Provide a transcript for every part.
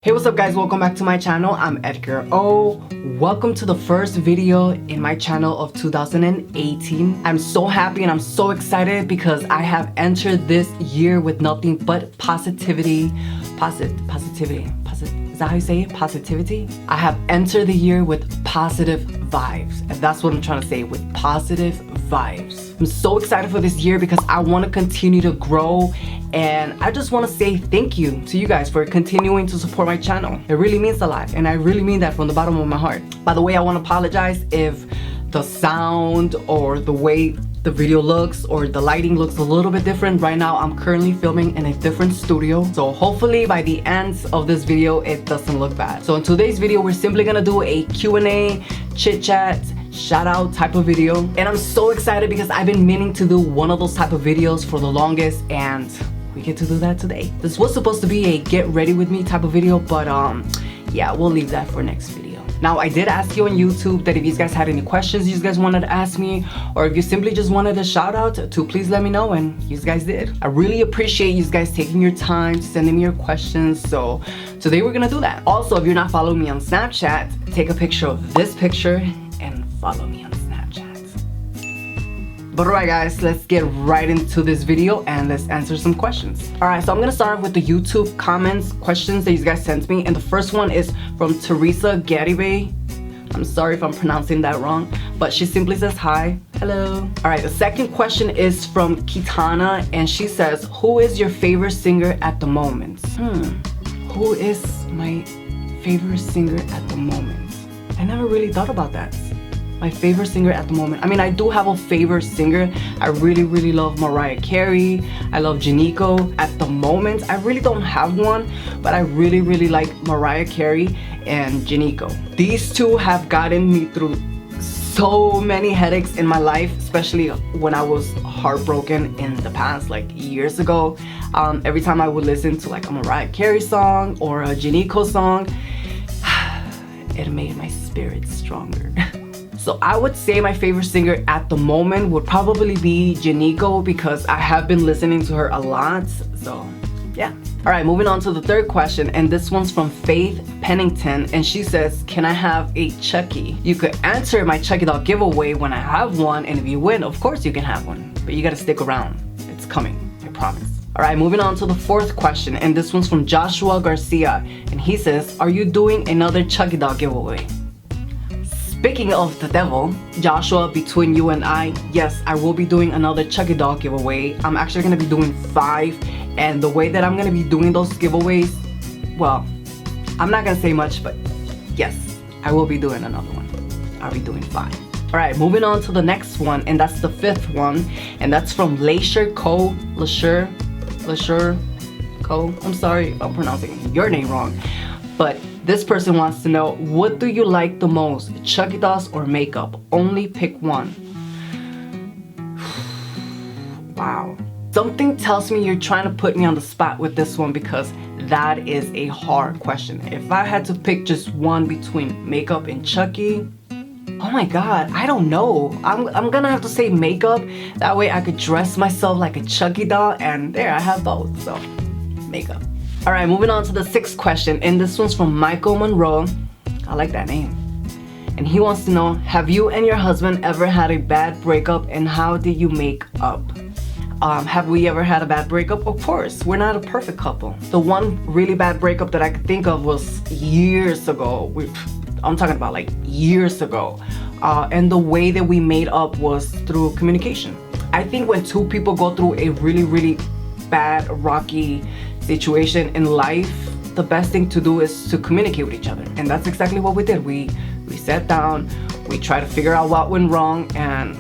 Hey, what's up guys, welcome back to my channel. I'm Edgar-O. Welcome to the first video in my channel of 2018. I'm so happy and I'm so excited because I have entered this year with nothing but positivity. Positivity. Is that how you say it? Positivity? I have entered the year with positive vibes. And that's what I'm trying to say, with positive vibes. I'm so excited for this year because I want to continue to grow, and I just want to say thank you to you guys for continuing to support my channel. It really means a lot, and I really mean that from the bottom of my heart. By the way, I want to apologize if the sound or the way the video looks or the lighting looks a little bit different. Right now I'm currently filming in a different studio, so hopefully by the end of this video it doesn't look bad. So in today's video we're simply gonna do a Q&A, chit chat, shout out type of video, and I'm so excited because I've been meaning to do one of those type of videos for the longest, and we get to do that today. This was supposed to be a get ready with me type of video, but yeah, we'll leave that for next video. Now, I did ask you on YouTube that if you guys had any questions you guys wanted to ask me, or if you simply just wanted a shout out, to please let me know, and you guys did. I really appreciate you guys taking your time, sending me your questions, so today we're gonna do that. Also, if you're not following me on Snapchat, take a picture of this picture and follow me on Snapchat. But alright guys, let's get right into this video and let's answer some questions. Alright, so I'm gonna start with the YouTube comments, questions that you guys sent me, and the first one is from Teresa Garibe. I'm sorry if I'm pronouncing that wrong, but she simply says hi. Hello. Alright, the second question is from Kitana, and she says, who is your favorite singer at the moment? Who is my favorite singer at the moment? I never really thought about that. My favorite singer at the moment. I mean, I do have a favorite singer. I really love Mariah Carey. I love Janico. At the moment, I really don't have one, but I really like Mariah Carey and Janico. These two have gotten me through so many headaches in my life, especially when I was heartbroken in the past, like years ago. Every time I would listen to like a Mariah Carey song or a Janico song, it made my spirit stronger. So I would say my favorite singer at the moment would probably be Janico because I have been listening to her a lot, so yeah. Alright, moving on to the third question, and this one's from Faith Pennington, and she says, can I have a Chucky? You could answer my Chucky doll giveaway when I have one, and if you win, of course you can have one, but you gotta stick around. It's coming, I promise. Alright, moving on to the fourth question, and this one's from Joshua Garcia, and he says, are you doing another Chucky doll giveaway? Speaking of the devil, Joshua, between you and I, yes, I will be doing another Chucky doll giveaway. I'm actually going to be doing 5, and the way that I'm going to be doing those giveaways, well, I'm not going to say much, but yes, I will be doing another one. I'll be doing 5. Alright, moving on to the next one, and that's the 5th one, and that's from Leisure Co. I'm sorry if I'm pronouncing your name wrong, but this person wants to know, what do you like the most, Chucky dolls or makeup? Only pick one. Wow. Something tells me you're trying to put me on the spot with this one because that is a hard question. If I had to pick just one between makeup and Chucky, oh my god, I don't know. I'm gonna have to say makeup. That way I could dress myself like a Chucky doll, and there I have both, so makeup. Alright, moving on to the 6th question, and this one's from Michael Monroe. I like that name. And he wants to know, have you and your husband ever had a bad breakup, and how did you make up? Have we ever had a bad breakup? Of course, we're not a perfect couple. The one really bad breakup that I could think of was years ago. I'm talking about like years ago. And the way that we made up was through communication. I think when two people go through a really bad, rocky situation in life, the best thing to do is to communicate with each other, and that's exactly what we did. We sat down, we tried to figure out what went wrong, and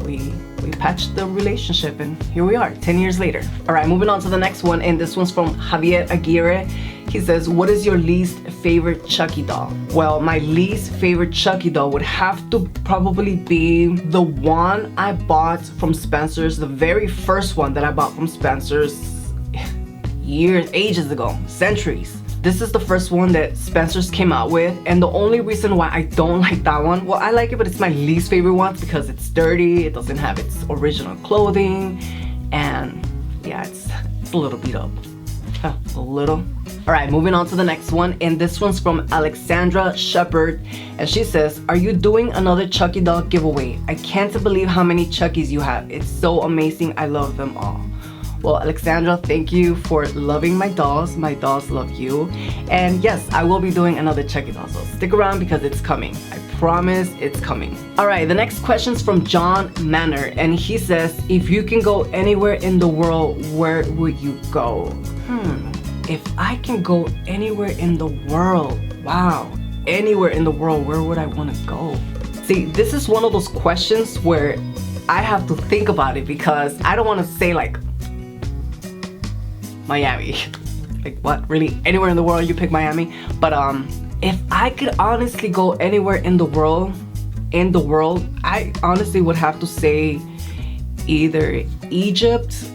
we patched the relationship, and here we are 10 years later. Alright, moving on to the next one, and this one's from Javier Aguirre. He says, what is your least favorite Chucky doll? Well, my least favorite Chucky doll would have to probably be the one I bought from Spencer's, the very first one that I bought from Spencer's ages ago, centuries. This is the first one that Spencer's came out with, and the only reason why I don't like that one, well, I like it, but it's my least favorite one because it's dirty, it doesn't have its original clothing, and yeah, it's a little beat up. A little. All right, moving on to the next one, and this one's from Alexandra Shepard, and she says, are you doing another Chucky doll giveaway? I can't believe how many Chuckies you have. It's so amazing. I love them all. Well, Alexandra, thank you for loving my dolls. My dolls love you. And yes, I will be doing another Chucky doll, so stick around because it's coming. I promise it's coming. All right, the next question's from John Manor, and he says, if you can go anywhere in the world, where would you go? If I can go anywhere in the world, wow, anywhere in the world, where would I want to go? See, this is one of those questions where I have to think about it because I don't want to say like Miami. Like what? Really? Anywhere in the world you pick Miami? But if I could honestly go anywhere in the world, I honestly would have to say either Egypt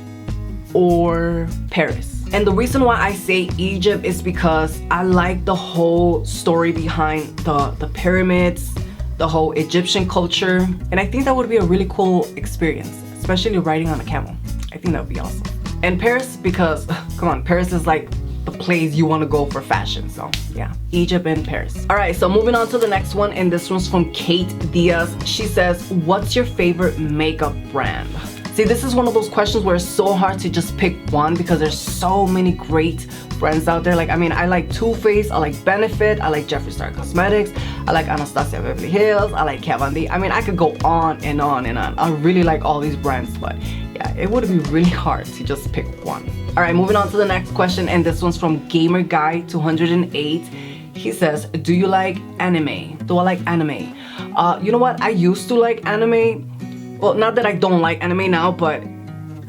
or Paris. And the reason why I say Egypt is because I like the whole story behind the pyramids, the whole Egyptian culture, and I think that would be a really cool experience, especially riding on a camel. I think that would be awesome. And Paris, because come on, Paris is like the place you want to go for fashion. So yeah, Egypt and Paris. All right, so moving on to the next one, and this one's from Kate Diaz. She says, what's your favorite makeup brand? See, this is one of those questions where it's so hard to just pick one because there's so many great brands out there. Like, I mean, I like Too Faced, I like Benefit, I like Jeffree Star Cosmetics, I like Anastasia Beverly Hills, I like Kat Von D. I mean, I could go on and on and on. I really like all these brands, but yeah, it would be really hard to just pick one. All right, moving on to the next question, and this one's from Gamer Guy 208. He says, do you like anime? Do I like anime? You know what? I used to like anime. Well, not that I don't like anime now, but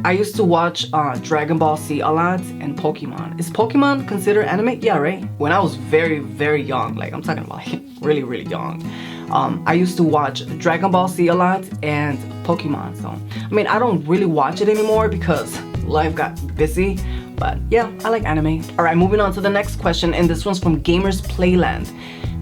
I used to watch Dragon Ball Z a lot and Pokemon. Is Pokemon considered anime? Yeah, right? When I was very, very young, like I'm talking about like really, really young, I used to watch Dragon Ball Z a lot and Pokemon. So, I mean, I don't really watch it anymore because life got busy, but yeah, I like anime. All right, moving on to the next question, and this one's from Gamers Playland.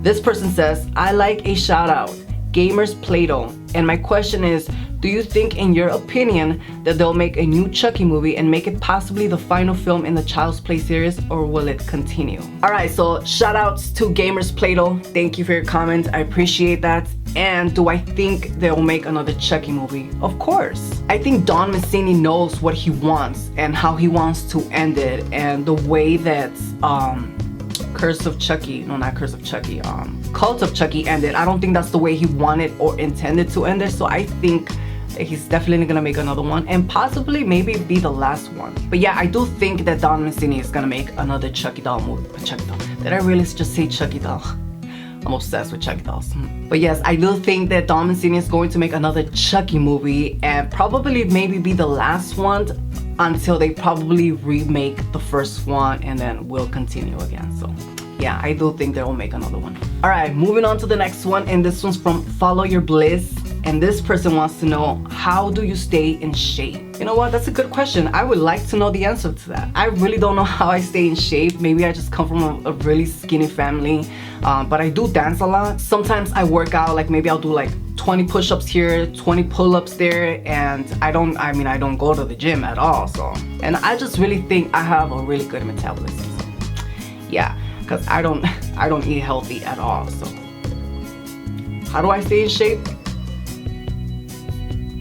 This person says, I like a shout out, Gamers Play-Doh, and my question is, do you think, in your opinion, that they'll make a new Chucky movie and make it possibly the final film in the Child's Play series, or will it continue? Alright, so shout outs to Gamers Play-Doh. Thank you for your comment. I appreciate that. And do I think they'll make another Chucky movie? Of course. I think Don Mancini knows what he wants and how he wants to end it, and the way that Cult of Chucky ended. I don't think that's the way he wanted or intended to end it. So I think that he's definitely gonna make another one and possibly maybe be the last one. But yeah, I do think that Don Mancini is gonna make another Chucky doll movie. Chucky doll. Did I really just say Chucky doll? I'm obsessed with Chucky dolls. But yes, I do think that Don Mancini is going to make another Chucky movie and probably maybe be the last one until they probably remake the first one and then will continue again. So yeah, I do think they will make another one. All right, moving on to the next one, and this one's from Follow Your Bliss, and this person wants to know, how do you stay in shape? You know what, that's a good question. I would like to know the answer to that. I really don't know how I stay in shape. Maybe I just come from a really skinny family, but I do dance a lot. Sometimes I work out, like maybe I'll do like 20 push-ups here, 20 pull-ups there, and I don't go to the gym at all. So, and I just really think I have a really good metabolism. So, yeah, because I don't eat healthy at all. So how do I stay in shape?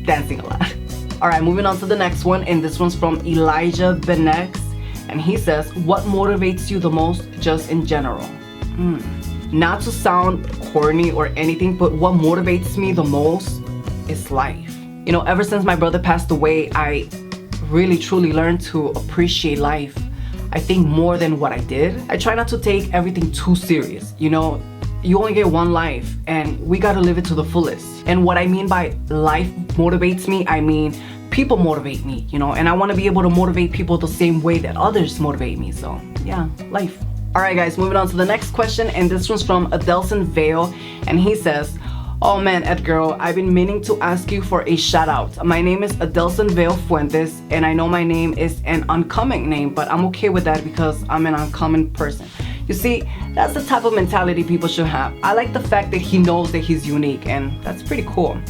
Dancing a lot. All right, moving on to the next one, and this one's from Elijah Benex, and he says, what motivates you the most just in general? Not to sound corny or anything, but what motivates me the most is life. You know, ever since my brother passed away, I really truly learned to appreciate life. I think more than what I did. I try not to take everything too serious. You know, you only get one life and we gotta live it to the fullest. And what I mean by life motivates me, I mean people motivate me, you know, and I want to be able to motivate people the same way that others motivate me. So yeah, life. All right guys, moving on to the next question, and this one's from Adelson Vale, and he says, oh man, Edgar-O, I've been meaning to ask you for a shout out. My name is Adelson Vale Fuentes, and I know my name is an uncommon name, but I'm okay with that because I'm an uncommon person. You see, that's the type of mentality people should have. I like the fact that he knows that he's unique, and that's pretty cool.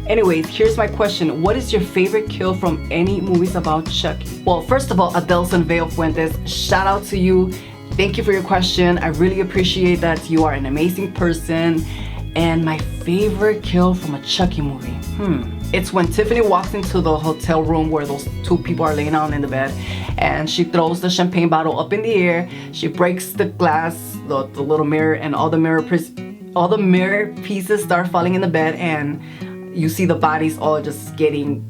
Anyways, here's my question. What is your favorite kill from any movies about Chucky? Well, first of all, Adelson Vale Fuentes, shout out to you. thank you for your question. I really appreciate that. You are an amazing person. And my favorite kill from a Chucky movie. It's when Tiffany walks into the hotel room where those two people are laying out in the bed, and she throws the champagne bottle up in the air. She breaks the glass, the little mirror, and all the mirror pieces start falling in the bed, and you see the bodies all just getting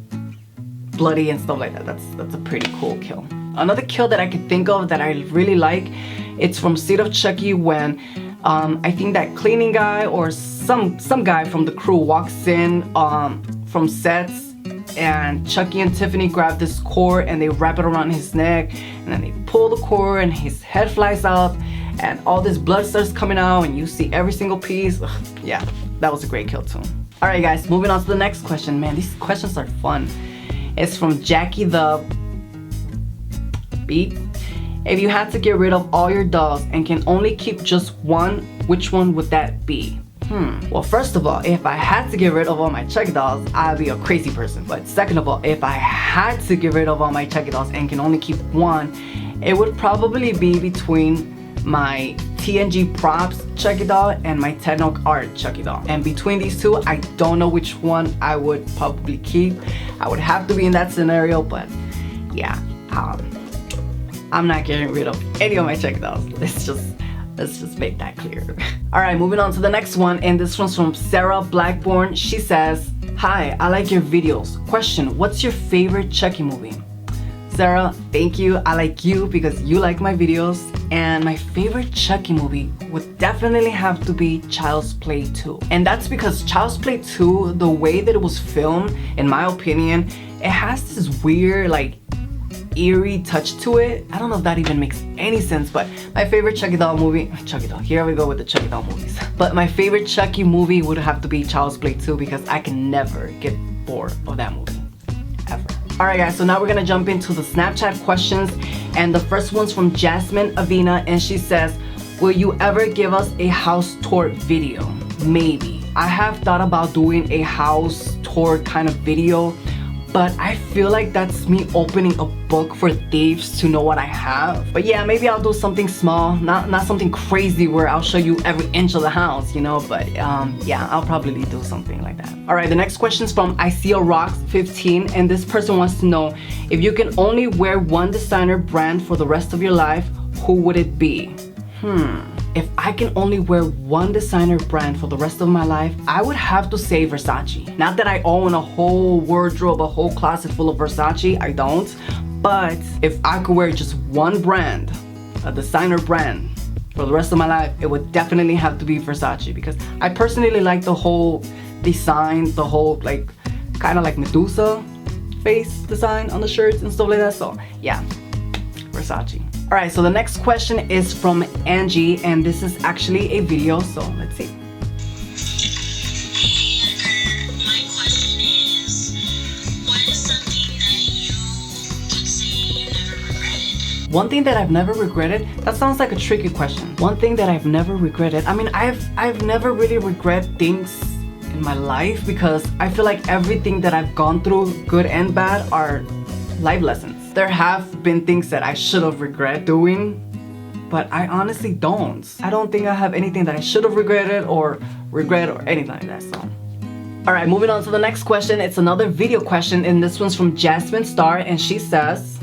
bloody and stuff like that. That's a pretty cool kill. Another kill that I could think of that I really like, it's from Seed of Chucky when I think that cleaning guy or some guy from the crew walks in from sets, and Chucky and Tiffany grab this cord and they wrap it around his neck, and then they pull the cord and his head flies up and all this blood starts coming out and you see every single piece. Ugh, yeah, that was a great kill too. Alright guys, moving on to the next question. Man, these questions are fun. It's from Jackie the Beat. If you had to get rid of all your dolls and can only keep just one, which one would that be? Well, first of all, if I had to get rid of all my Chucky dolls, I'd be a crazy person. But second of all, if I had to get rid of all my Chucky dolls and can only keep one, it would probably be between my TNG Props Chucky doll and my Techno Art Chucky doll. And between these two, I don't know which one I would probably keep. I would have to be in that scenario, but yeah, I'm not getting rid of any of my Chucky dolls. Let's just make that clear. Alright, moving on to the next one, and this one's from Sarah Blackburn. She says, "Hi, I like your videos. Question, what's your favorite Chucky movie?" Sarah, thank you. I like you because you like my videos. And my favorite Chucky movie would definitely have to be Child's Play 2. And that's because Child's Play 2, the way that it was filmed, in my opinion, it has this weird, like, eerie touch to it. I don't know if that even makes any sense, but my favorite Chucky doll movie, here we go with the Chucky doll movies. But my favorite Chucky movie would have to be Child's Play 2 because I can never get bored of that movie, ever. Alright guys, so now we're gonna jump into the Snapchat questions, and the first one's from Jasmine Avina, and she says, "Will you ever give us a house tour video?" Maybe. I have thought about doing a house tour kind of video, but I feel like that's me opening a book for thieves to know what I have. But yeah, maybe I'll do something small, not something crazy where I'll show you every inch of the house, you know, but yeah, I'll probably do something like that. Alright, the next question is from ICEA-Rocks15, and this person wants to know, if you can only wear one designer brand for the rest of your life, who would it be? If I can only wear one designer brand for the rest of my life, I would have to say Versace. Not that I own a whole wardrobe, a whole closet full of Versace, I don't. But if I could wear just one brand, a designer brand, for the rest of my life, it would definitely have to be Versace, because I personally like the whole design, the whole like kind of like Medusa face design on the shirts and stuff like that. So yeah, Versace. Alright, so the next question is from Angie, and this is actually a video, so let's see. My question is, what is something that you would say you never regretted? One thing that I've never regretted? That sounds like a tricky question. One thing that I've never regretted? I mean, I've never really regret things in my life, because I feel like everything that I've gone through, good and bad, are life lessons. There have been things that I should have regret doing, but I honestly don't. I don't think I have anything that I should have regretted or anything like that, so. Alright, moving on to the next question. It's another video question, and this one's from Jasmine Star, and she says,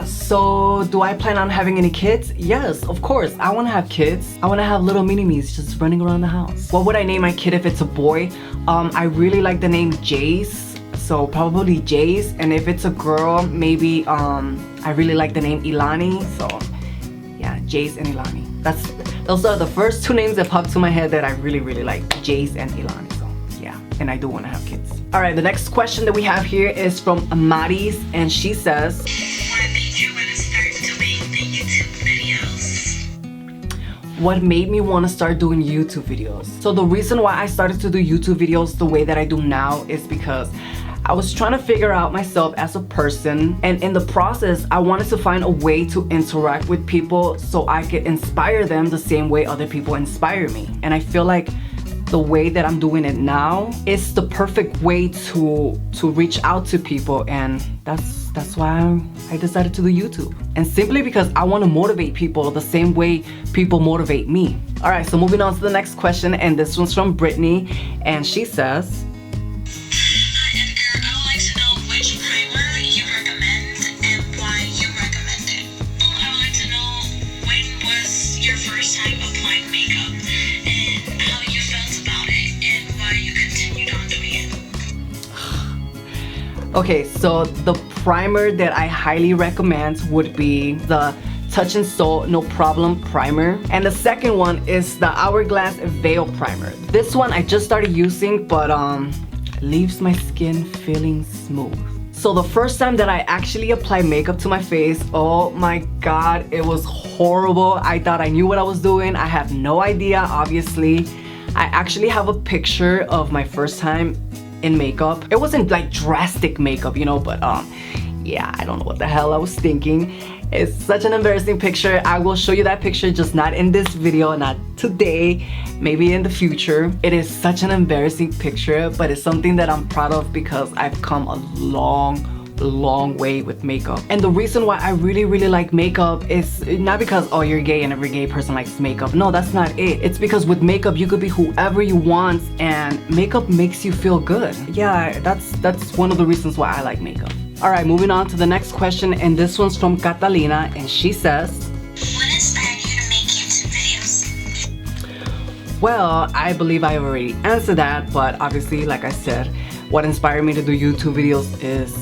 so do I plan on having any kids? Yes, of course. I want to have kids. I want to have little mini-me's just running around the house. What would I name my kid if it's a boy? I really like the name Jace, so probably Jace. And if it's a girl, maybe I really like the name Ilani, so yeah, Jace and Ilani. Those are the first two names that popped to my head that I really like, Jace and Ilani. So yeah, and I do want to have kids. Alright, the next question that we have here is from Amaris, and she says, what made me want to start doing YouTube videos. So the reason why I started to do YouTube videos the way that I do now is because I was trying to figure out myself as a person, and in the process I wanted to find a way to interact with people so I could inspire them the same way other people inspire me. And I feel like the way that I'm doing it now is the perfect way to reach out to people, and that's why I decided to do YouTube. And simply because I want to motivate people the same way people motivate me. All right, so moving on to the next question, and this one's from Brittany, and she says, Edgar, I would like to know which primer you recommend and why you recommend it. I would like to know when was your first time applying makeup and how you felt about it and why you continued on doing it. okay, so the primer that I highly recommend would be the Touch and Soul No Problem Primer. And the second one is the Hourglass Veil Primer. This one I just started using, but leaves my skin feeling smooth. So the first time that I actually applied makeup to my face, oh my god, it was horrible. I thought I knew what I was doing. I have no idea, obviously. I actually have a picture of my first time in makeup. It wasn't like drastic makeup, you know, but yeah, I don't know what the hell I was thinking. It's such an embarrassing picture. I will show you that picture, just not in this video, not today, maybe in the future. It is such an embarrassing picture, but it's something that I'm proud of because I've come a long way with makeup. And the reason why I really like makeup is not because, oh, you're gay and every gay person likes makeup. No, that's not it. It's because with makeup you could be whoever you want, and makeup makes you feel good. Yeah, that's one of the reasons why I like makeup. All right, moving on to the next question, and this one's from Catalina, and she says, What inspired you to make YouTube videos? well, I believe I already answered that, but obviously, like I said, what inspired me to do YouTube videos is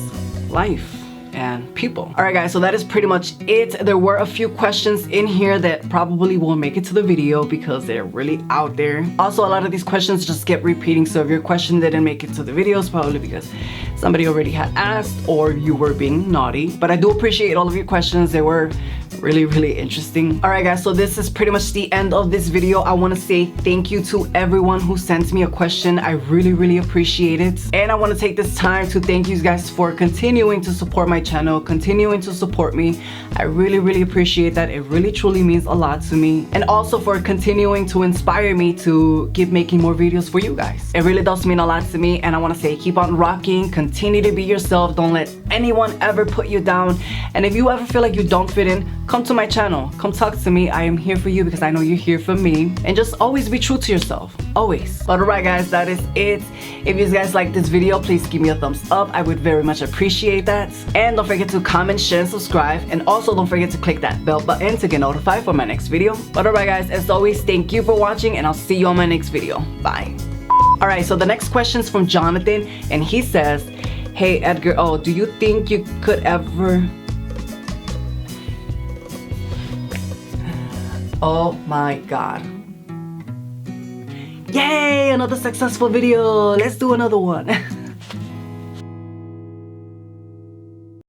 life and people. All right guys, so that is pretty much it. There were a few questions in here that probably won't make it to the video because they're really out there. Also, a lot of these questions just get repeating, so if your question didn't make it to the video, it's probably because somebody already had asked or you were being naughty. But I do appreciate all of your questions. They were really interesting. All right guys, so this is pretty much the end of this video. I want to say thank you to everyone who sent me a question. I really appreciate it, and I want to take this time to thank you guys for continuing to support my channel, continuing to support me. I really appreciate that. It really truly means a lot to me, and also for continuing to inspire me to keep making more videos for you guys. It really does mean a lot to me, and I want to say keep on rocking, continue to be yourself, don't let anyone ever put you down, and if you ever feel like you don't fit in, come to my channel, come talk to me. I am here for you because I know you're here for me, and just always be true to yourself, always. But alright guys, that is it. If you guys like this video, please give me a thumbs up. I would very much appreciate that, and don't forget to comment, share, and subscribe, and also don't forget to click that bell button to get notified for my next video. But alright guys, as always, thank you for watching, and I'll see you on my next video. Bye. Alright, so the next question's from Jonathan, and he says, hey Edgar-O, do you think you could ever... Oh my god. Yay! Another successful video! Let's do another one.